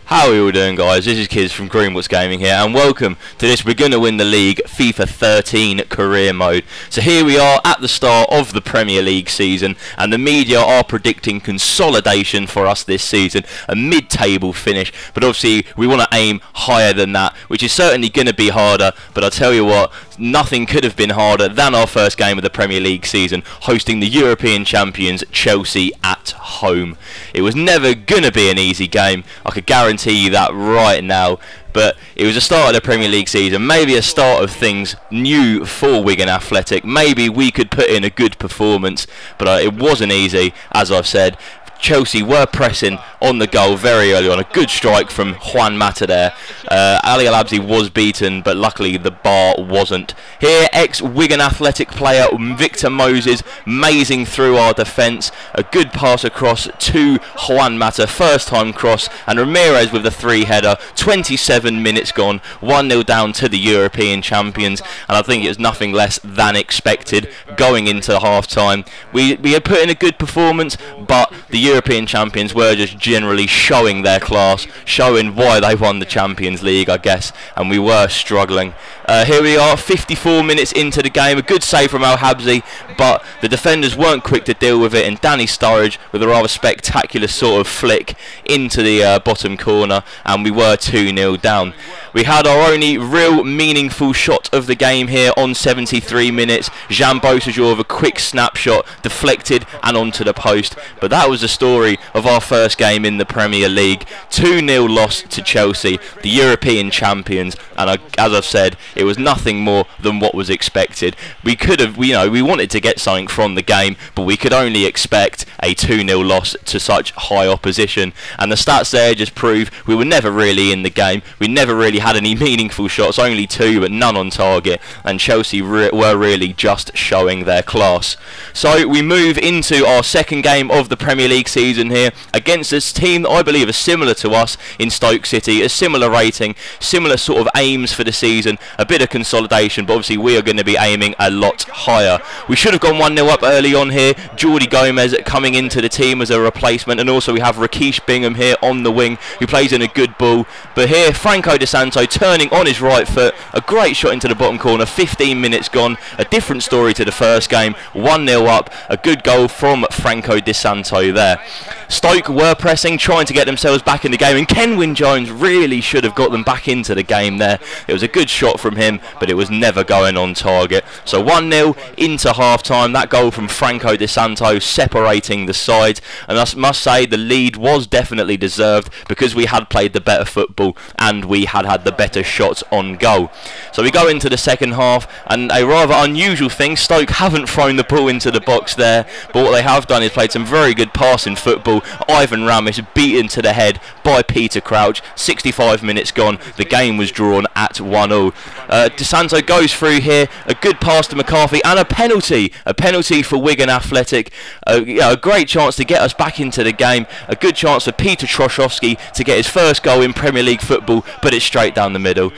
How are you all doing, guys? This is Kids from Greenwoods Gaming here, and welcome to this We're Gonna Win the League FIFA 13 career mode. So here we are at the start of the Premier League season, and the media are predicting consolidation for us this season, a mid-table finish, but obviously we want to aim higher than that, which is certainly going to be harder, but I'll tell you what, nothing could have been harder than our first game of the Premier League season, hosting the European champions Chelsea at home. It was never going to be an easy game, I could guarantee you that right now, but it was the start of the Premier League season, maybe a start of things new for Wigan Athletic. Maybe we could put in a good performance, but it wasn't easy, as I've said. Chelsea were pressing on the goal very early on. A good strike from Juan Mata there. Ali Al-Abzi was beaten, but luckily the bar wasn't. Here, ex-Wigan Athletic player Victor Moses mazing through our defence. A good pass across to Juan Mata, first time cross, and Ramirez with the three-header. 27 minutes gone, 1-0 down to the European champions, and I think it was nothing less than expected going into half-time. We had put in a good performance, but the European champions were just generally showing their class, showing why they won the Champions League, I guess, and we were struggling. Here we are, 54 minutes into the game, a good save from Al-Habzi, but the defenders weren't quick to deal with it, and Danny Sturridge with a rather spectacular sort of flick into the bottom corner, and we were 2-0 down. We had our only real meaningful shot of the game here on 73 minutes. Jean Beausejour with a quick snapshot, deflected and onto the post. But that was the story of our first game in the Premier League. 2-0 loss to Chelsea, the European champions. And as I've said, it was nothing more than what was expected. We could have, we wanted to get something from the game, but we could only expect a 2-0 loss to such high opposition. And the stats there just prove we were never really in the game. We never really had any meaningful shots, only two, but none on target, and Chelsea were really just showing their class. So we move into our second game of the Premier League season here against this team that I believe are similar to us in Stoke City, a similar rating, similar sort of aims for the season, a bit of consolidation, but obviously we are going to be aiming a lot higher. We should have gone 1-0 up early on here. Jordi Gomez coming into the team as a replacement, and also we have Rakesh Bingham here on the wing who plays in a good ball. But here Franco De Santo turning on his right foot, a great shot into the bottom corner, 15 minutes gone, a different story to the first game, 1-0 up, a good goal from Franco De Santo there. Stoke were pressing, trying to get themselves back in the game, and Kenwyne Jones really should have got them back into the game there. It was a good shot from him, but it was never going on target. So 1-0 into half-time, that goal from Franco De Santo separating the sides, and I must say the lead was definitely deserved because we had played the better football and we had had the better shots on goal. So we go into the second half, and a rather unusual thing, Stoke haven't thrown the ball into the box there, but what they have done is played some very good passing football. Ivan Ramis beaten to the head by Peter Crouch, 65 minutes gone, the game was drawn at 1-0. De Santo goes through here, a good pass to McCarthy, and a penalty for Wigan Athletic. A great chance to get us back into the game, a good chance for Peter Troszowski to get his first goal in Premier League football, but it's straight down the middle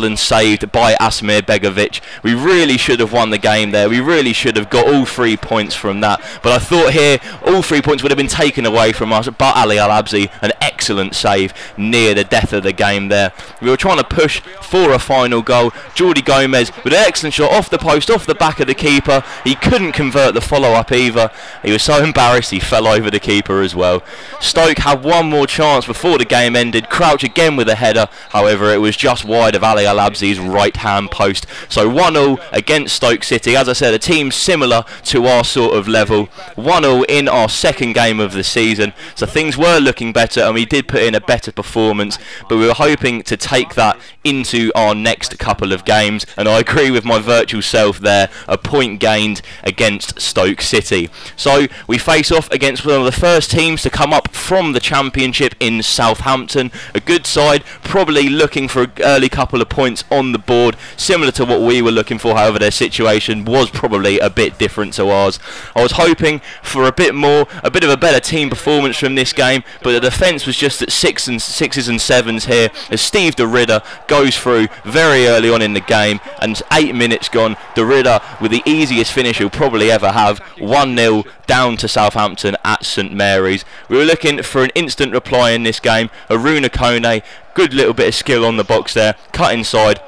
and saved by Asmir Begovic. We really should have won the game there, we really should have got all 3 points from that, but I thought here all 3 points would have been taken away from us, but Ali Al-Abzi, an excellent save near the death of the game there. We were trying to push for a final goal. Jordi Gomez with an excellent shot off the post, off the back of the keeper. He couldn't convert the follow-up either. He was so embarrassed he fell over the keeper as well. Stoke had one more chance before the game ended. Crouch again with a header, however it was just wide of Ali Al-Abzi's right hand post. So 1-0 against Stoke City. As I said, a team similar to our sort of level. 1-0 in our second game of the season, so things were looking better and we did put in a better performance, but we were hoping to take that into our next couple of games, and I agree with my virtual self there, a point gained against Stoke City. So we face off against one of the first teams to come up from the Championship in Southampton, a good side, probably looking for an early couple of points on the board, similar to what we were looking for, however their situation was probably a bit different to ours. I was hoping for a bit more, a bit of a better team performance from this game, but the defence was just at sixes and sevens here as Steve de Ridder goes through very early on in the game, and 8 minutes gone, de Ridder with the easiest finish he'll probably ever have, 1-0 down to Southampton at St Mary's. We were looking for an instant reply in this game. Aruna Kone, good little bit of skill on the box there, cut inside.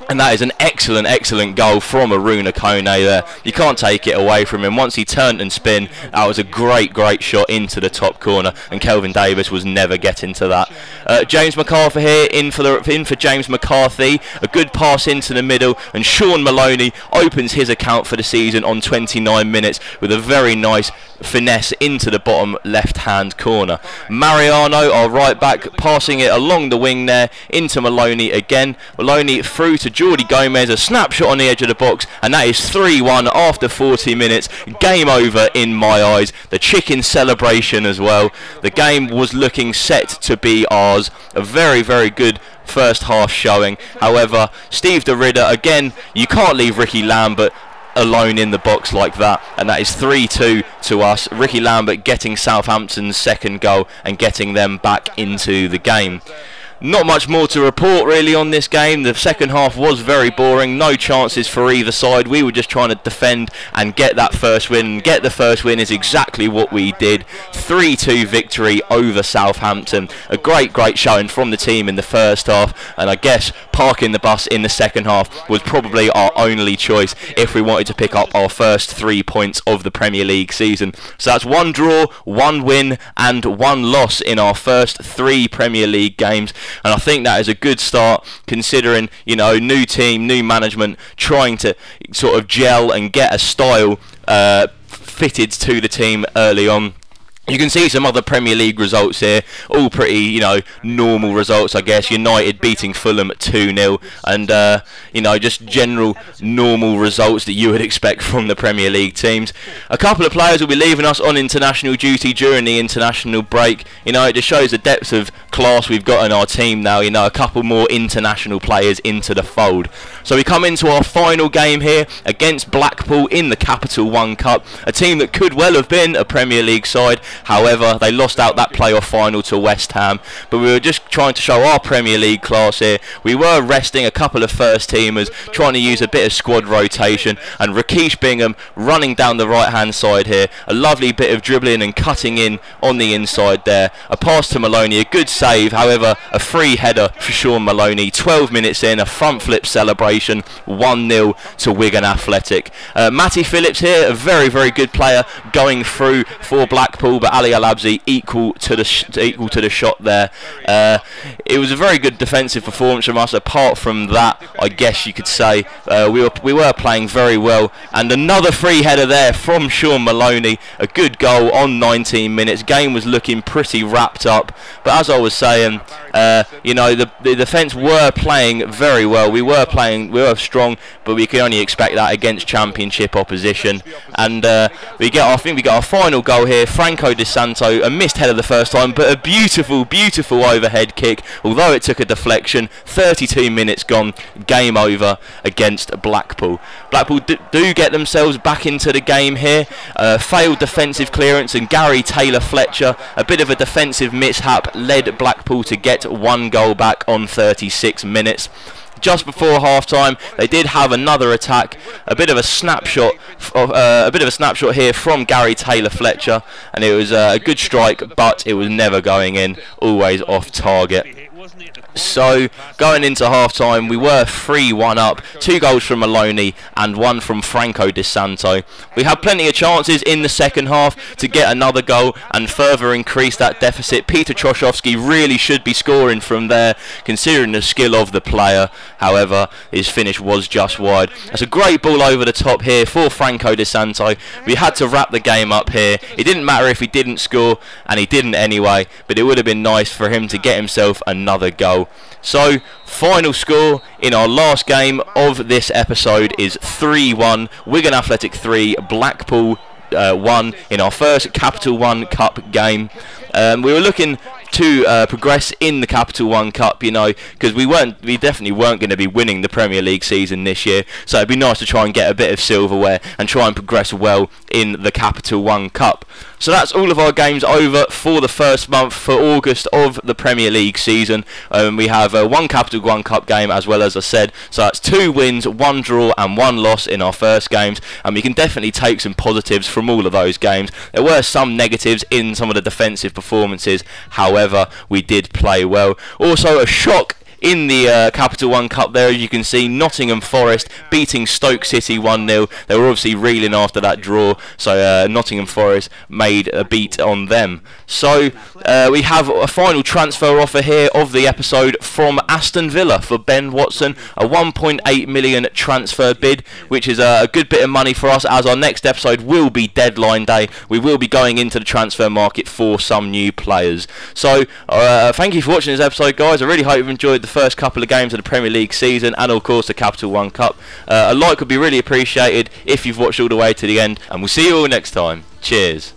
And that is an excellent goal from Aruna Kone there. You can't take it away from him. Once he turned and spun, that was a great shot into the top corner, and Kelvin Davis was never getting to that. James McCarthy here in for James McCarthy. A good pass into the middle, and Sean Maloney opens his account for the season on 29 minutes with a very nice finesse into the bottom left-hand corner. Mariano, our right back, passing it along the wing there into Maloney again. Maloney through to Jordi Gomez, a snapshot on the edge of the box, and that is 3-1 after 40 minutes. Game over in my eyes. The chicken celebration as well. The game was looking set to be ours. A very good first half showing. However, Steve de Ridder, again, you can't leave Ricky Lambert alone in the box like that, and that is 3-2 to us. Ricky Lambert getting Southampton's second goal and getting them back into the game. Not much more to report really on this game. The second half was very boring, no chances for either side. We were just trying to defend and get that first win. Get the first win is exactly what we did. 3-2 victory over Southampton. A great showing from the team in the first half, and I guess parking the bus in the second half was probably our only choice if we wanted to pick up our first 3 points of the Premier League season. So that's 1 draw, 1 win and 1 loss in our first 3 Premier League games. And I think that is a good start, considering, you know, new team, new management, trying to sort of gel and get a style fitted to the team early on. You can see some other Premier League results here, all pretty, you know, normal results, I guess. United beating Fulham at 2-0, and, you know, just general normal results that you would expect from the Premier League teams. A couple of players will be leaving us on international duty during the international break. You know, it just shows the depth of class we've got in our team now. You know, a couple more international players into the fold. So we come into our final game here against Blackpool in the Capital One Cup, a team that could well have been a Premier League side. However, they lost out that playoff final to West Ham, but we were just trying to show our Premier League class here. We were resting a couple of first teamers, trying to use a bit of squad rotation, and Rakesh Bingham running down the right hand side here. A lovely bit of dribbling and cutting in on the inside there. A pass to Maloney, a good save, however a free header for Sean Maloney. 12 minutes in, a front flip celebration, 1-0 to Wigan Athletic. Matty Phillips here, a very good player going through for Blackpool, but Ali Alabzi equal to the shot there. It was a very good defensive performance from us. Apart from that, I guess you could say we were playing very well. And another free header there from Sean Maloney. A good goal on 19 minutes. Game was looking pretty wrapped up. But as I was saying, you know, the defence were playing very well. We were strong, but we could only expect that against Championship opposition. And I think we got our final goal here. Franco Di Santo, a missed header the first time, but a beautiful overhead kick, although it took a deflection. 32 minutes gone, game over against Blackpool. Blackpool do get themselves back into the game here. Failed defensive clearance, and Gary Taylor-Fletcher, a bit of a defensive mishap, led Blackpool to get 1 goal back on 36 minutes. Just before half-time, they did have another attack, a bit of a snapshot here from Gary Taylor-Fletcher, and it was a good strike, but it was never going in, always off target. So, going into half-time, we were 3-1 up, 2 goals from Maloney and 1 from Franco Di Santo. We had plenty of chances in the second half to get another goal and further increase that deficit. Peter Troszowski really should be scoring from there, considering the skill of the player. However, his finish was just wide. That's a great ball over the top here for Franco Di Santo. We had to wrap the game up here. It didn't matter if he didn't score, and he didn't anyway, but it would have been nice for him to get himself another goal. So, final score in our last game of this episode is 3-1. Wigan Athletic 3, Blackpool 1 in our first Capital One Cup game. We were looking to progress in the Capital One Cup, you know, because we definitely weren't going to be winning the Premier League season this year, so it'd be nice to try and get a bit of silverware and try and progress well in the Capital One Cup. So that's all of our games over for the first month for August of the Premier League season. We have one Capital One Cup game, as well as I said, so that's 2 wins, 1 draw and 1 loss in our first games, and we can definitely take some positives from all of those games. There were some negatives in some of the defensive performances, however we did play well. Also a shock in the Capital One Cup there, as you can see, Nottingham Forest beating Stoke City 1-0. They were obviously reeling after that draw, so Nottingham Forest made a beat on them. So we have a final transfer offer here of the episode from Aston Villa for Ben Watson, a 1.8 million transfer bid, which is a good bit of money for us, as our next episode will be deadline day. We will be going into the transfer market for some new players. So thank you for watching this episode, guys. I really hope you've enjoyed the first couple of games of the Premier League season, and of course the Capital One Cup. A like would be really appreciated if you've watched all the way to the end, and we'll see you all next time. Cheers.